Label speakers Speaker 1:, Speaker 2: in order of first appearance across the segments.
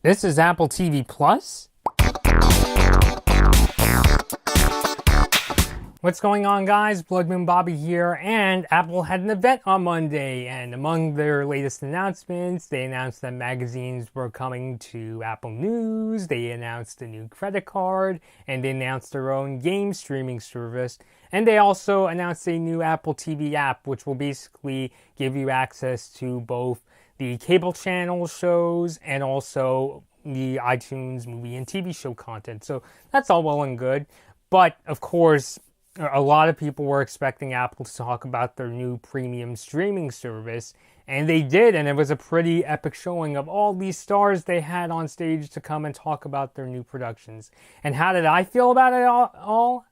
Speaker 1: This is Apple TV Plus? What's going on, guys? Blood Moon Bobby here, and Apple had an event on Monday, and among their latest announcements, they announced that magazines were coming to Apple News, they announced a new credit card, and they announced their own game streaming service, and they also announced a new Apple TV app, which will basically give you access to both the cable channel shows and also the iTunes movie and TV show content. So that's all well and good, but of course, a lot of people were expecting Apple to talk about their new premium streaming service, and they did, and it was a pretty epic showing of all these stars they had on stage to come and talk about their new productions. And how did I feel about it all?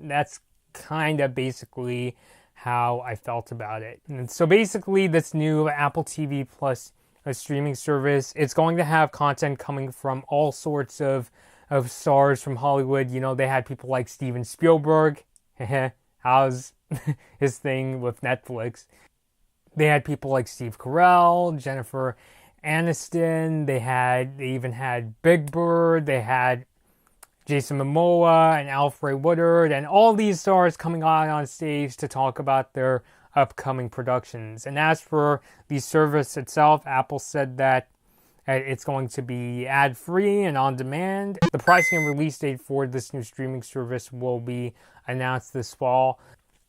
Speaker 1: That's kind of basically how I felt about it. And so basically, this new Apple TV Plus a streaming service. It's going to have content coming from all sorts of stars from Hollywood. You know, they had people like Steven Spielberg. How's his thing with Netflix? They had people like Steve Carell, Jennifer Aniston. They even had Big Bird. They had Jason Momoa and Alfred Woodard, and all these stars coming on stage to talk about their upcoming productions. And as for the service itself, Apple said that it's going to be ad-free and on-demand. The pricing and release date for this new streaming service will be announced this fall.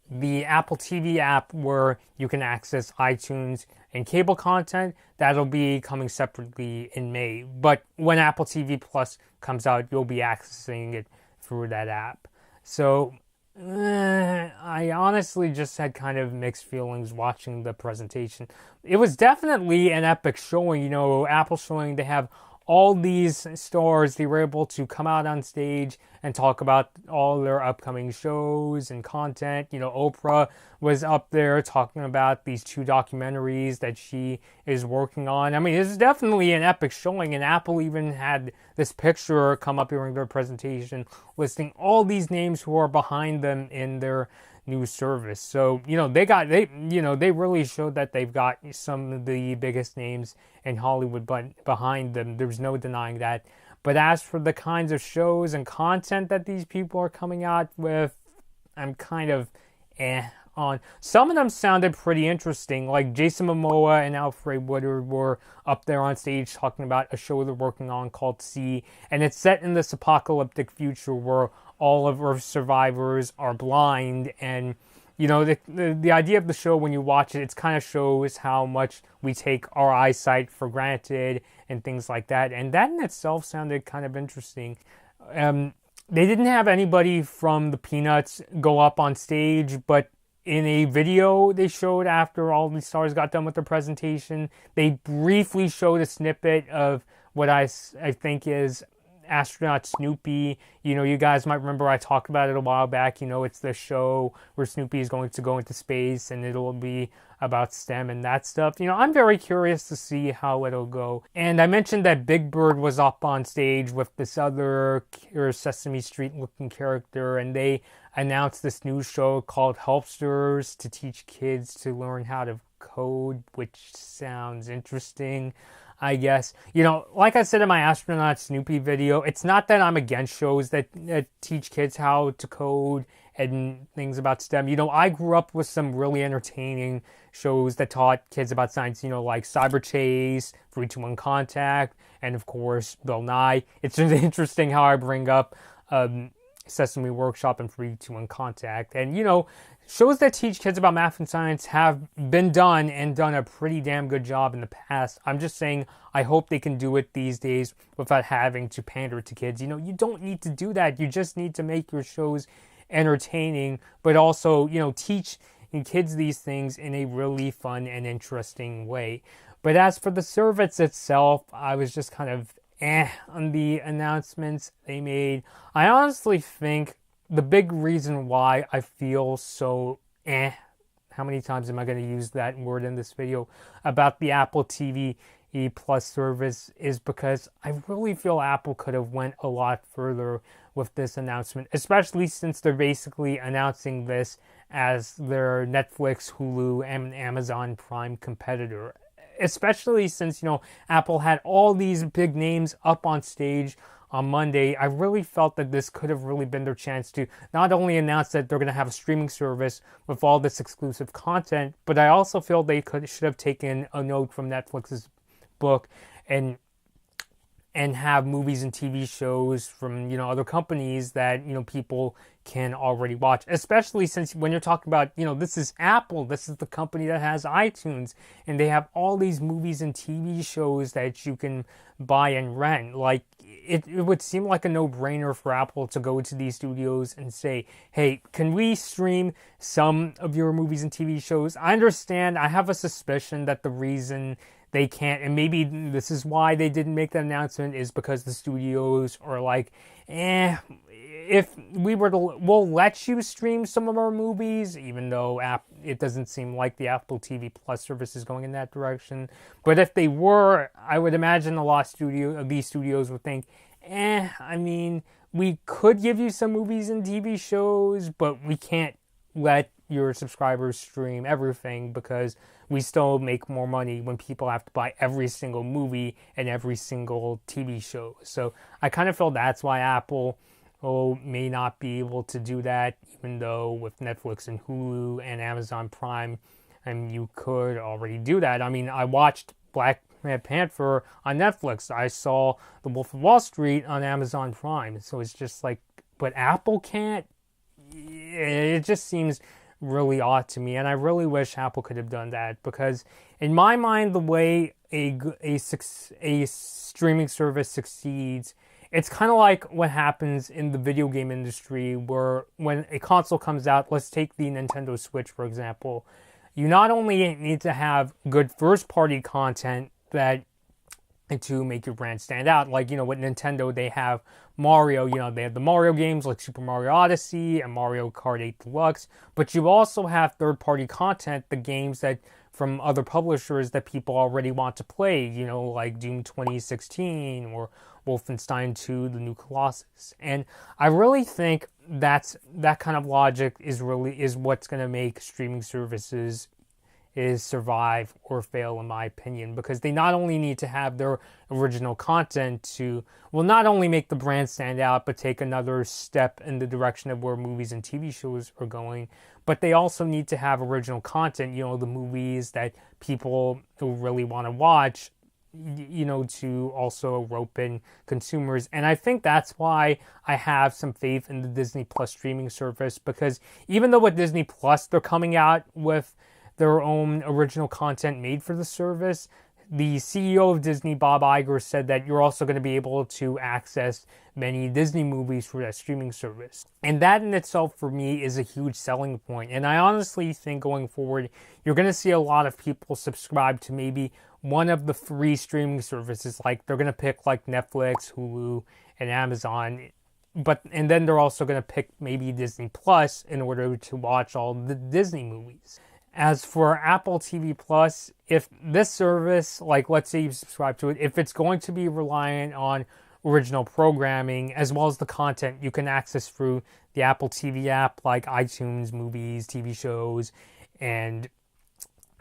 Speaker 1: The Apple TV app, where you can access iTunes and cable content, that'll be coming separately in May. But when Apple TV Plus comes out, you'll be accessing it through that app. So I honestly just had kind of mixed feelings watching the presentation. It was definitely an epic showing. You know, Apple showing they have all these stars. They were able to come out on stage and talk about all their upcoming shows and content. You know, Oprah was up there talking about these 2 documentaries that she is working on. I mean, it's definitely an epic showing, and Apple even had this picture come up during their presentation listing all these names who are behind them in their new service. So, you know, they really showed that they've got some of the biggest names in Hollywood behind them. There's no denying that. But as for the kinds of shows and content that these people are coming out with, I'm kind of on. Some of them sounded pretty interesting, like Jason Momoa and Alfred Woodard were up there on stage talking about a show they're working on called C, and it's set in this apocalyptic future where all of Earth's survivors are blind. And you know, the idea of the show, when you watch it, it kind of shows how much we take our eyesight for granted and things like that. And that in itself sounded kind of interesting. They didn't have anybody from the Peanuts go up on stage, but in a video they showed after all the stars got done with their presentation, they briefly showed a snippet of what I think is astronaut Snoopy. You know, you guys might remember I talked about it a while back. You know, it's the show where Snoopy is going to go into space and it'll be about STEM and that stuff. You know, I'm very curious to see how it'll go. And I mentioned that Big Bird was up on stage with this other Sesame Street looking character, and they announced this new show called Helpsters to teach kids to learn how to code, which sounds interesting, I guess. You know, like I said in my Astronaut Snoopy video, it's not that I'm against shows that teach kids how to code and things about STEM. You know, I grew up with some really entertaining shows that taught kids about science, you know, like Cyber Chase, 3-2-1 Contact, and of course, Bill Nye. It's just interesting how I bring up Sesame Workshop and 3-2-1 Contact. And, you know, shows that teach kids about math and science have been done and done a pretty damn good job in the past. I'm just saying, I hope they can do it these days without having to pander to kids. You know, you don't need to do that. You just need to make your shows entertaining, but also, you know, teach kids these things in a really fun and interesting way. But as for the service itself, I was just kind of on the announcements they made. I honestly think the big reason why I feel so how many times am I going to use that word in this video about the Apple TV Plus service is because I really feel Apple could have went a lot further with this announcement, especially since they're basically announcing this as their Netflix, Hulu, and Amazon Prime competitor. Especially since, Apple had all these big names up on stage on Monday. I really felt that this could have really been their chance to not only announce that they're going to have a streaming service with all this exclusive content, but I also feel they should have taken a note from Netflix's book and have movies and TV shows from, other companies that, people can already watch. Especially since when you're talking about, this is Apple, this is the company that has iTunes, and they have all these movies and TV shows that you can buy and rent. Like, it would seem like a no-brainer for Apple to go to these studios and say, hey, can we stream some of your movies and TV shows? I understand, I have a suspicion that the reason they can't, and maybe this is why they didn't make that announcement, is because the studios are like, if we were to, we'll let you stream some of our movies, even though it doesn't seem like the Apple TV Plus service is going in that direction. But if they were, I would imagine a lot of these studios would think, I mean, we could give you some movies and TV shows, but we can't let your subscribers stream everything because we still make more money when people have to buy every single movie and every single TV show. So I kind of feel that's why Apple may not be able to do that, even though with Netflix and Hulu and Amazon Prime, you could already do that. I mean, I watched Black Panther on Netflix. I saw The Wolf of Wall Street on Amazon Prime. So it's just like, but Apple can't? It just seems really odd to me, and I really wish Apple could have done that, because in my mind, the way a streaming service succeeds, it's kind of like what happens in the video game industry, where when a console comes out, let's take the Nintendo Switch for example, you not only need to have good first-party content to make your brand stand out. Like, with Nintendo, they have Mario, they have the Mario games like Super Mario Odyssey and Mario Kart 8 Deluxe, but you also have third-party content, the games that from other publishers that people already want to play, like Doom 2016 or Wolfenstein 2, The New Colossus. And I really think that kind of logic is what's going to make streaming services survive or fail, in my opinion, because they not only need to have their original content to, not only make the brand stand out, but take another step in the direction of where movies and TV shows are going, but they also need to have original content, the movies that people really want to watch, to also rope in consumers. And I think that's why I have some faith in the Disney Plus streaming service, because even though with Disney Plus, they're coming out with their own original content made for the service, the CEO of Disney, Bob Iger, said that you're also going to be able to access many Disney movies through that streaming service. And that in itself, for me, is a huge selling point. And I honestly think going forward, you're going to see a lot of people subscribe to maybe one of the free streaming services. Like, they're going to pick like Netflix, Hulu, and Amazon. And then they're also going to pick maybe Disney Plus in order to watch all the Disney movies. As for Apple TV Plus, if this service, like let's say you subscribe to it, if it's going to be reliant on original programming as well as the content you can access through the Apple TV app, like iTunes, movies, TV shows, and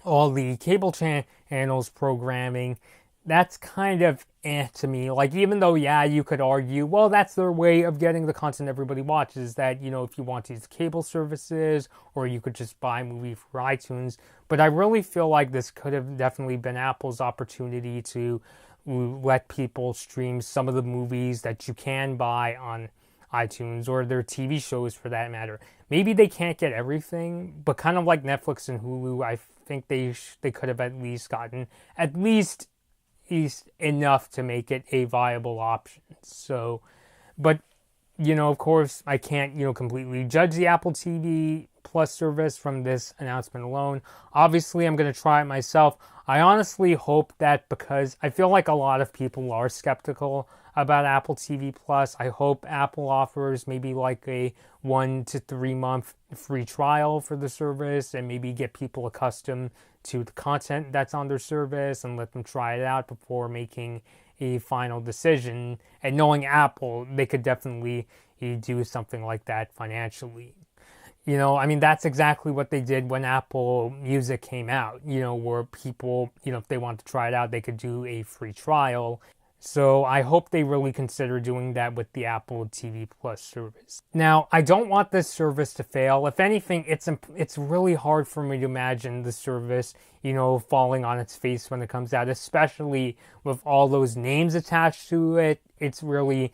Speaker 1: all the cable channels programming, that's kind of to me. Like, even though, you could argue, well, that's their way of getting the content everybody watches, that, if you want to use cable services, or you could just buy a movie for iTunes. But I really feel like this could have definitely been Apple's opportunity to let people stream some of the movies that you can buy on iTunes, or their TV shows for that matter. Maybe they can't get everything, but kind of like Netflix and Hulu, I think they could have at least gotten enough to make it a viable option. So, but, of course, I can't, completely judge the Apple TV Plus service from this announcement alone. Obviously, I'm going to try it myself. I honestly hope that, because I feel like a lot of people are skeptical about Apple TV Plus, I hope Apple offers maybe like a 1 to 3 month free trial for the service, and maybe get people accustomed to the content that's on their service and let them try it out before making a final decision. And knowing Apple, they could definitely do something like that financially. You know, I mean, that's exactly what they did when Apple Music came out, you know, where people, you know, if they want to try it out, they could do a free trial. So I hope they really consider doing that with the Apple TV Plus service. Now, I don't want this service to fail. If anything, it's really hard for me to imagine the service, you know, falling on its face when it comes out, especially with all those names attached to it. It's really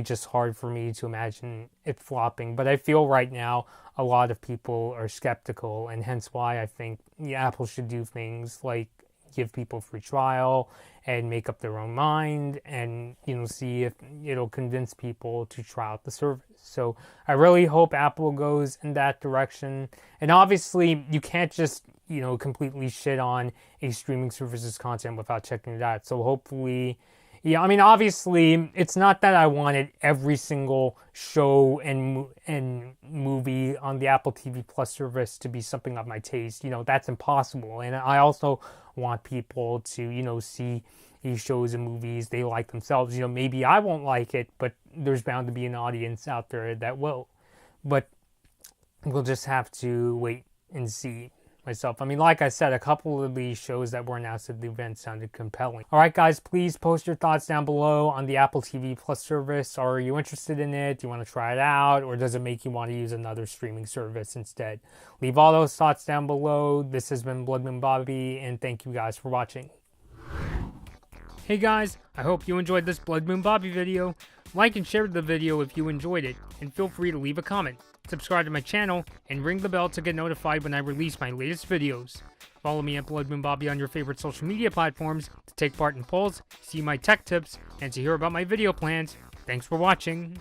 Speaker 1: just hard for me to imagine it flopping. But I feel right now a lot of people are skeptical, and hence why I think Apple should do things like give people free trial and make up their own mind, and, you know, see if it'll convince people to try out the service. So I really hope Apple goes in that direction. And obviously you can't just, you know, completely shit on a streaming service's content without checking it out. So hopefully, yeah, I mean, obviously, it's not that I wanted every single show and movie on the Apple TV Plus service to be something of my taste. You know, that's impossible. And I also want people to, you know, see these shows and movies they like themselves. You know, maybe I won't like it, but there's bound to be an audience out there that will. But we'll just have to wait and see. Myself. I mean, like I said, a couple of these shows that were announced at the event sounded compelling. All right, guys, please post your thoughts down below on the Apple TV Plus service. Are you interested in it? Do you want to try it out? Or does it make you want to use another streaming service instead? Leave all those thoughts down below. This has been Blood Moon Bobby, and thank you guys for watching. Hey guys, I hope you enjoyed this Blood Moon Bobby video. Like and share the video if you enjoyed it, and feel free to leave a comment. Subscribe to my channel, and ring the bell to get notified when I release my latest videos. Follow me at Blood Moon Bobby on your favorite social media platforms to take part in polls, see my tech tips, and to hear about my video plans. Thanks for watching.